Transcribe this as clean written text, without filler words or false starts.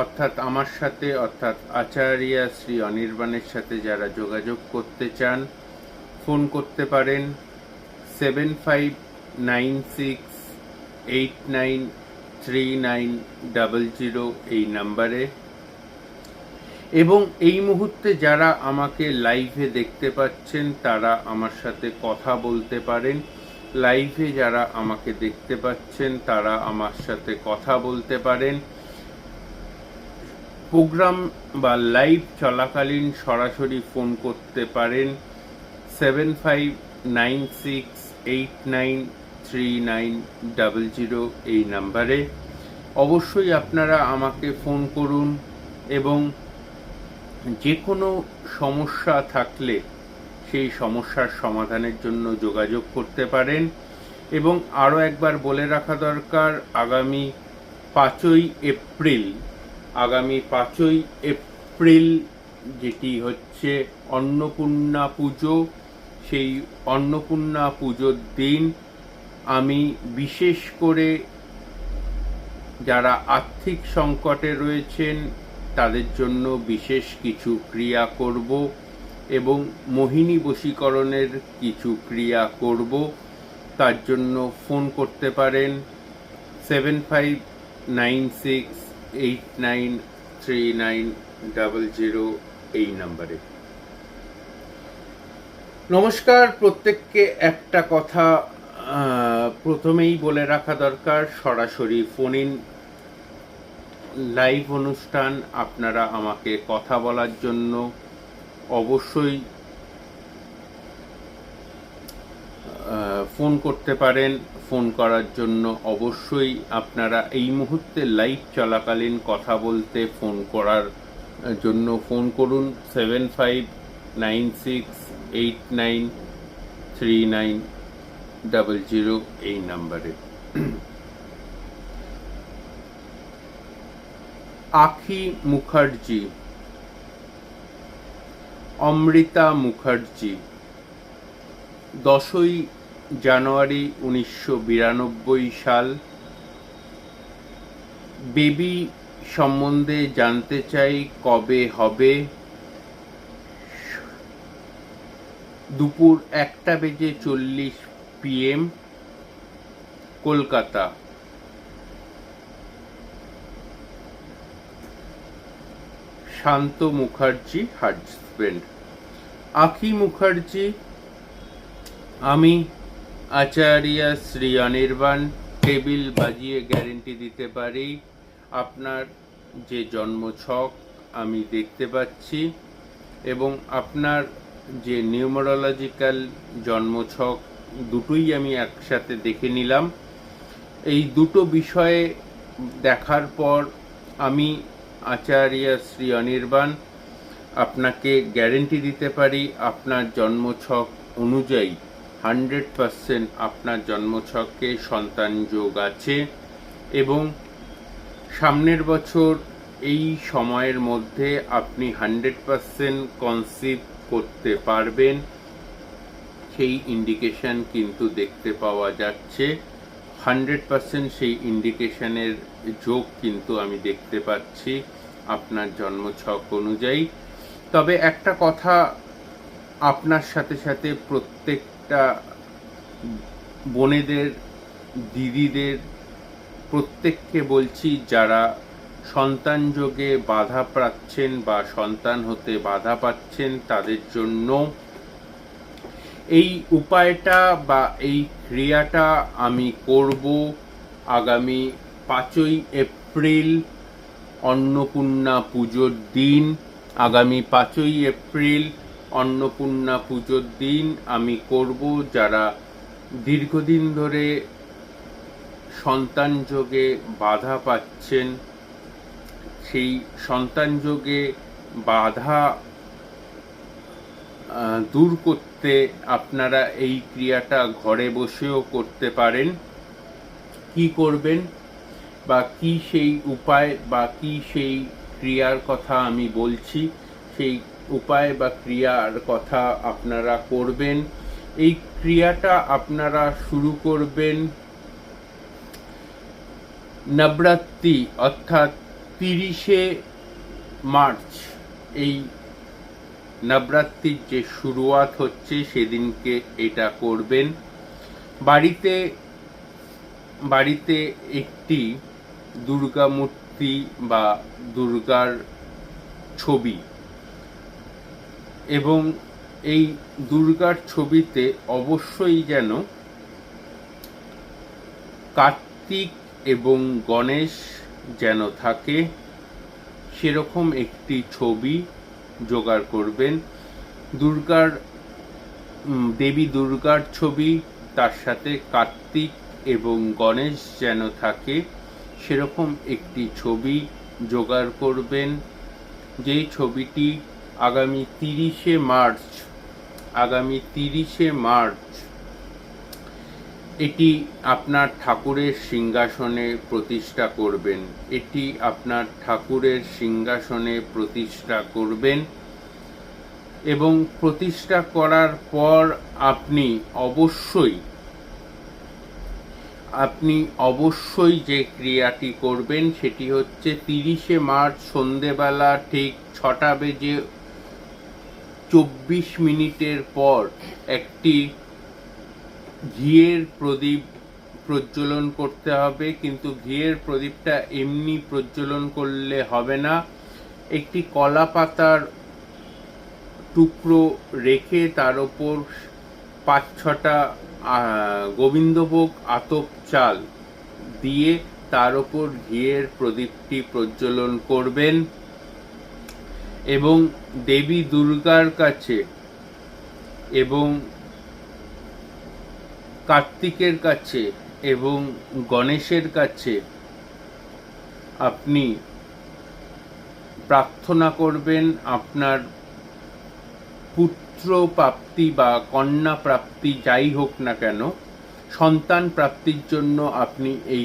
অর্থাৎ আমার সাথে, অর্থাৎ আচার্য শ্রী অনির্বাণের সাথে যারা যোগাযোগ করতে চান, ফোন করতে পারেন 7596893900 এই নাম্বারে। এবং এই মুহূর্তে যারা আমাকে লাইভে দেখতে পাচ্ছেন তারা আমার সাথে কথা বলতে পারেন। লাইভে যারা আমাকে দেখতে পাচ্ছেন তারা আমার সাথে কথা বলতে পারেন। প্রোগ্রাম বা লাইভ চলাকালীন সরাসরি ফোন করতে পারেন 7596893900 এই নাম্বারে। অবশ্যই আপনারা আমাকে ফোন করুন এবং যে কোনো সমস্যা থাকলে সেই সমস্যার সমাধানের জন্য যোগাযোগ করতে পারেন। এবং আরও একবার বলে রাখা দরকার, আগামী 5ই এপ্রিল যেটি হচ্ছে অন্নপূর্ণা পুজো, সেই অন্নপূর্ণা পুজোর দিন আমি বিশেষ করে যারা আর্থিক সংকটে রয়েছেন তাদের জন্য বিশেষ কিছু ক্রিয়া করব এবং মোহিনী বশীকরণের কিছু ক্রিয়া করব। তার জন্য ফোন করতে পারেন 7596893900 এই নাম্বারে। নমস্কার প্রত্যেককে। একটা কথা প্রথমেই বলে রাখা দরকার, সরাসরি ফোন ইন লাইভ অনুষ্ঠান। আপনারা আমাকে কথা বলার জন্য অবশ্যই ফোন করতে পারেন। ফোন করার জন্য অবশ্যই আপনারা এই মুহূর্তে লাইভ চলাকালীন কথা বলতে ফোন করার জন্য ফোন করুন 7596893900 এই নাম্বারে। আখি মুখার্জি, অমৃতা মুখার্জি, 10ই জানুয়ারি 1992 সাল। বেবি সম্বন্ধে জানতে চাই কবে হবে। দুপুর 1:40 PM, কলকাতা। শান্ত মুখার্জি হাজবেন্ড। আখি মুখার্জি, আমি আচার্য শ্রী অনির্বাণ টেবিল বাজিয়ে গ্যারেন্টি দিতে পারি আপনার যে জন্মছক আমি দেখতে পাচ্ছি এবং আপনার যে নিউমারোলজিক্যাল জন্মছক দুটোই আমি একসাথে দেখে নিলাম। এই দুটো বিষয়ে দেখার পর আমি আচার্য শ্রী অনির্বাণ আপনাকে গ্যারেন্টি দিতে পারি আপনার জন্মছক অনুযায়ী 100% আপনার জন্মছকে সন্তান যোগ আছে এবং সামনের বছর এই সময়ের মধ্যে আপনি 100% কনসিভ করতে পারবেন। সেই ইন্ডিকেশন কিন্তু দেখতে পাওয়া যাচ্ছে। 100% সেই ইন্ডিকেশনের যোগ কিন্তু আমি দেখতে পাচ্ছি আপনার জন্মছক অনুযায়ী। তবে একটা কথা আপনার সাথে সাথে প্রত্যেকটা বোনেদের, দিদিদের প্রত্যেককে বলছি, যারা সন্তান যোগে বাধা পাচ্ছেন বা সন্তান হতে বাধা পাচ্ছেন তাদের জন্য এই উপায়টা বা এই ক্রিয়াটা আমি করব আগামী 5ই এপ্রিল অন্নপূর্ণা পুজোর দিন। আগামী 5ই এপ্রিল অন্নপূর্ণা পুজোর দিন আমি করব। যারা দীর্ঘদিন ধরে সন্তান যোগে বাধা পাচ্ছেন, সেই সন্তান যোগে বাধা দূর করতে আপনারা এই ক্রিয়াটা ঘরে বসেও করতে পারেন। কি করবেন বা কি সেই উপায় বা কি সেই ক্রিয়ার কথা আমি বলছি, সেই উপায় বা ক্রিয়ার কথা আপনারা করবেন। এই ক্রিয়াটা আপনারা শুরু করবেন নবরাত্রি অর্থাৎ 30শে মার্চ এই নবরাত্রির যে শুরুয়াত হচ্ছে সেদিনকে এটা করবেন। বাড়িতে একটি দুর্গা মূর্তি বা দুর্গার ছবি, এবং এই দুর্গার ছবিতে অবশ্যই যেন কার্তিক এবং গণেশ যেন থাকে সেরকম একটি ছবি জোগাড় করবেন। দেবী দুর্গার ছবি, তার সাথে কার্তিক এবং গণেশ যেন থাকে সেরকম একটি ছবি জোগাড় করবেন, যেই ছবিটি আগামী 30শে মার্চ এটি আপনার ঠাকুরের সিংহাসনে প্রতিষ্ঠা করবেন। এবং প্রতিষ্ঠা করার পর আপনি অবশ্যই যে ক্রিয়াটি করবেন সেটি হচ্ছে 30শে মার্চ সন্ধেবেলা ঠিক 6:24 পর একটি ঘিয়ের প্রদীপ প্রজ্বলন করতে হবে। কিন্তু ঘিয়ের প্রদীপটা এমনি প্রজ্বলন করলে হবে না, একটি কলা পাতার টুকরো রেখে তার ওপর 5-6টা গোবিন্দভোগ আতপ চাল দিয়ে তার ওপর ঘিয়ের প্রদীপটি প্রজ্বলন করবেন, এবং দেবী দুর্গার কাছে এবং কার্তিকের কাছে এবং গণেশের কাছে আপনি প্রার্থনা করবেন আপনার পুত্র প্রাপ্তি বা কন্যা প্রাপ্তি যাই হোক না কেন, সন্তান প্রাপ্তির জন্য আপনি এই